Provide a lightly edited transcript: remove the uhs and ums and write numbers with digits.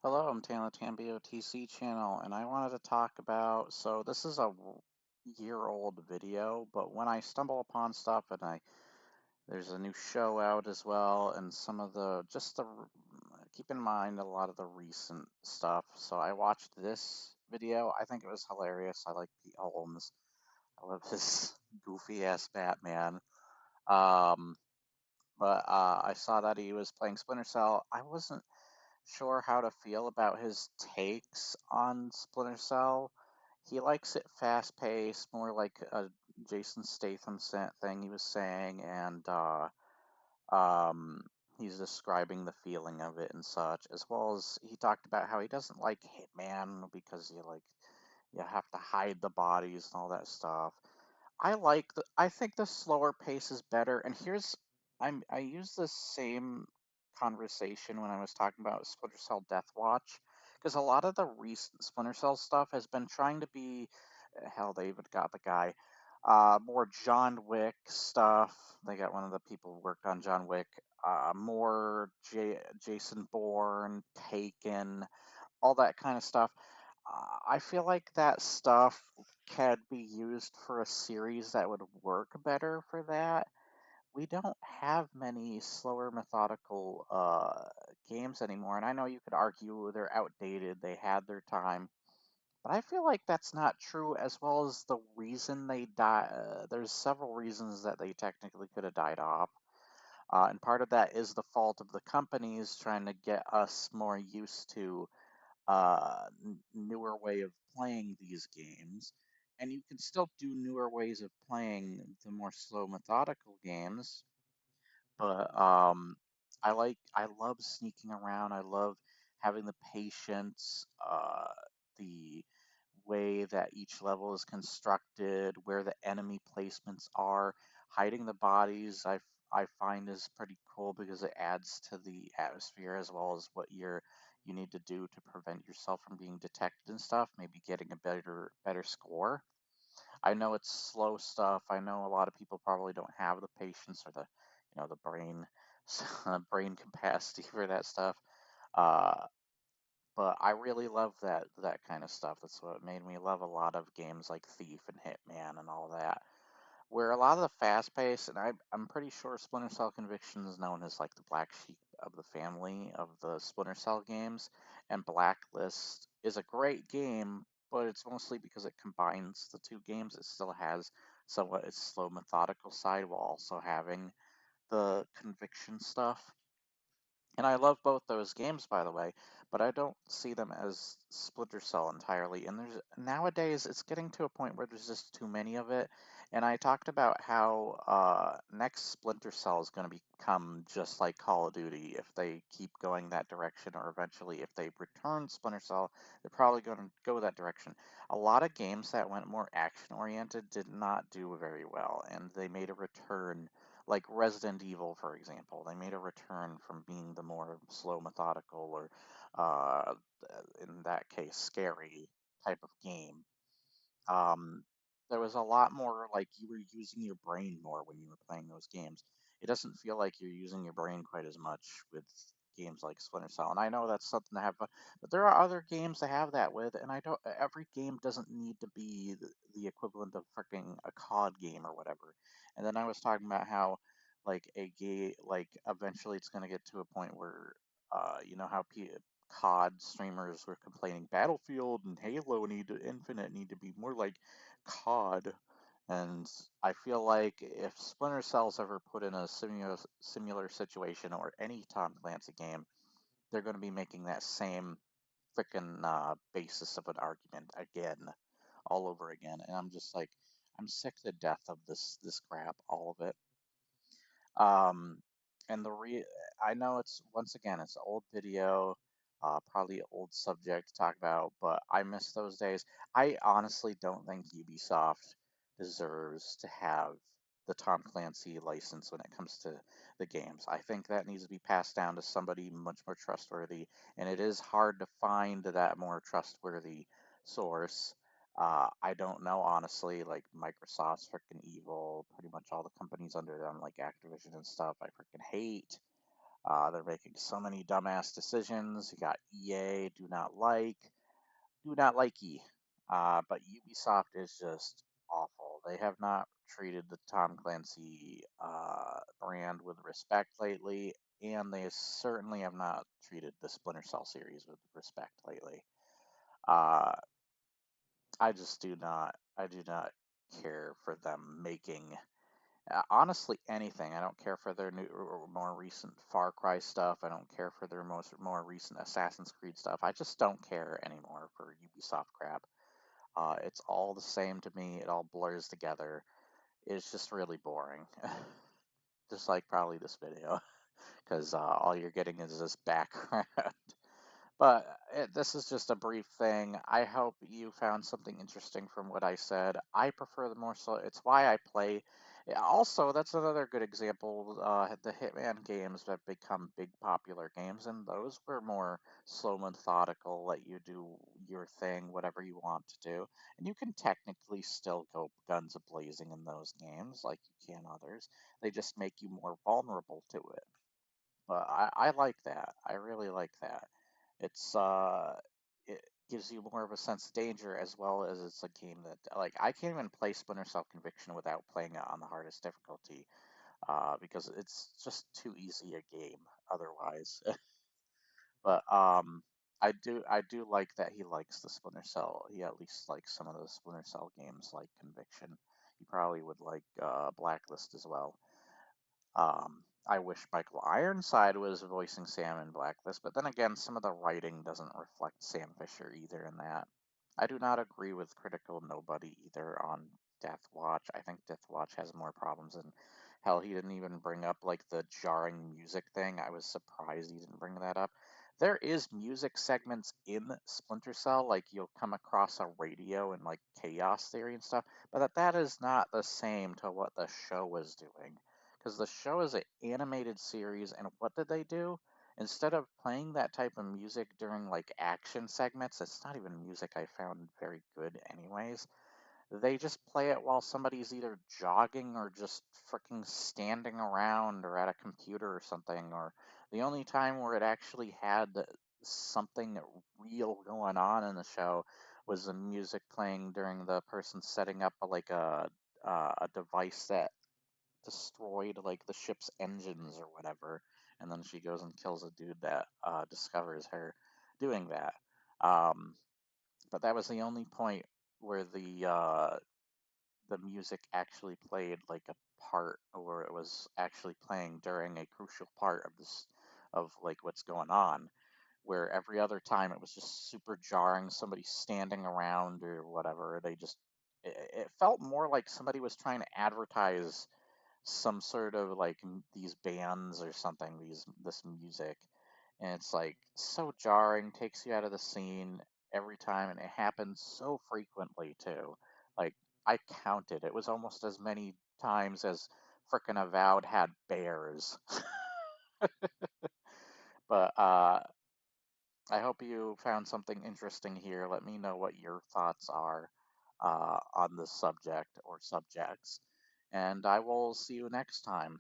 Hello, I'm Taylor Tambio TC channel, and I wanted to talk about. So this is a year-old video, but when I stumble upon stuff and there's a new show out as well, and some of the keep in mind a lot of the recent stuff. So I watched this video. I think it was hilarious. I like Pete Holmes. I love his goofy ass Batman. Um, but I saw that he was playing Splinter Cell. I wasn't sure how to feel about his takes on Splinter Cell. He likes it fast paced, more like a Jason Statham thing he was saying, and um, he's describing the feeling of it and such, as well as he talked about how he doesn't like Hitman because you have to hide the bodies and all that stuff. I think the slower pace is better. And I use the same conversation when I was talking about Splinter Cell Death Watch, because a lot of the recent Splinter Cell stuff has been trying to be, hell, they even got the guy, more John Wick stuff. They got one of the people who worked on John Wick, more Jason Bourne, Taken, all that kind of stuff. I feel like that stuff can be used for a series that would work better for that. We don't have many slower methodical games anymore, and I know you could argue they're outdated, they had their time, but I feel like that's not true, as well as the reason they die. There's several reasons that they technically could have died off. And part of that is the fault of the companies trying to get us more used to newer way of playing these games. And you can still do newer ways of playing the more slow, methodical games. But I love sneaking around. I love having the patience, the way that each level is constructed, where the enemy placements are, hiding the bodies. I find is pretty cool because it adds to the atmosphere as well as what you need to do to prevent yourself from being detected and stuff. Maybe getting a better score. I know it's slow stuff. I know a lot of people probably don't have the patience or the brain brain capacity for that stuff. Uh, but I really love that kind of stuff. That's what made me love a lot of games like Thief and Hitman and all that. Where a lot of the fast pace, and I'm pretty sure Splinter Cell Conviction is known as like the black sheep of the family of the Splinter Cell games, and Blacklist is a great game, but it's mostly because it combines the two games. It still has somewhat its slow, methodical side while also having the conviction stuff. And I love both those games, by the way, but I don't see them as Splinter Cell entirely. And there's nowadays it's getting to a point where there's just too many of it. And I talked about how next Splinter Cell is going to become just like Call of Duty if they keep going that direction, or eventually if they return Splinter Cell, they're probably going to go that direction. A lot of games that went more action oriented did not do very well, and they made a return like Resident Evil, for example. They made a return from being the more slow, methodical, or uh, in that case, scary type of game. Um, there was a lot more like you were using your brain more when you were playing those games. It doesn't feel like you're using your brain quite as much with games like Splinter Cell. And I know that's something to have, but there are other games to have that with. And I don't. Every game doesn't need to be the equivalent of freaking a COD game or whatever. And then I was talking about how like like eventually it's going to get to a point where you know how COD streamers were complaining Battlefield and Halo Infinite need to be more like COD. And I feel like if Splinter Cell's ever put in a similar situation, or any Tom Clancy game, they're going to be making that same freaking basis of an argument again, all over again. And I'm just like, I'm sick to death of this crap, all of it. Um, and I know it's once again it's an old video, probably an old subject to talk about, but I miss those days. I honestly don't think Ubisoft deserves to have the Tom Clancy license when it comes to the games. I think that needs to be passed down to somebody much more trustworthy, and it is hard to find that more trustworthy source. I don't know, honestly. Like Microsoft's freaking evil. Pretty much all the companies under them, like Activision and stuff, I freaking hate. They're making so many dumbass decisions. You got EA, do not like E. But Ubisoft is just awful. They have not treated the Tom Clancy brand with respect lately, and they certainly have not treated the Splinter Cell series with respect lately. Uh, I do not care for them making honestly anything. I don't care for their new or more recent Far Cry stuff. I don't care for their more recent Assassin's Creed stuff. I just don't care anymore for Ubisoft crap. It's all the same to me. It all blurs together. It's just really boring. Just like probably this video, because all you're getting is this background. But this is just a brief thing. I hope you found something interesting from what I said. I prefer the more slow. It's why I play. Yeah, also, that's another good example. The Hitman games have become big popular games, and those were more slow, methodical, let you do your thing, whatever you want to do. And you can technically still go guns a-blazing in those games like you can others. They just make you more vulnerable to it. But I like that. I really like that. It's it gives you more of a sense of danger as well as it's a game that like I can't even play Splinter Cell Conviction without playing it on the hardest difficulty because it's just too easy a game otherwise. But I do like that he likes the Splinter Cell. He at least likes some of the Splinter Cell games like Conviction. He probably would like Blacklist as well. I wish Michael Ironside was voicing Sam in Blacklist, but then again, some of the writing doesn't reflect Sam Fisher either in that. I do not agree with Critical Nobody either on Death Watch. I think Death Watch has more problems, and hell, he didn't even bring up like the jarring music thing. I was surprised he didn't bring that up. There is music segments in Splinter Cell, like you'll come across a radio and like Chaos Theory and stuff, but that is not the same to what the show was doing because the show is an animated series, and what did they do? Instead of playing that type of music during like action segments, it's not even music I found very good anyways. They just play it while somebody's either jogging or just freaking standing around or at a computer or something. Or the only time where it actually had something real going on in the show was the music playing during the person setting up a device that destroyed like the ship's engines or whatever, and then she goes and kills a dude that discovers her doing that. Um, but that was the only point where the music actually played like a part, or it was actually playing during a crucial part of this of like what's going on. Where every other time it was just super jarring, somebody standing around or whatever. It felt more like somebody was trying to advertise some sort of like these bands or something, this music, and it's like so jarring, takes you out of the scene every time, and it happens so frequently too. Like I counted, it was almost as many times as frickin' Avowed had bears. But I hope you found something interesting here. Let me know what your thoughts are on this subject or subjects, and I will see you next time.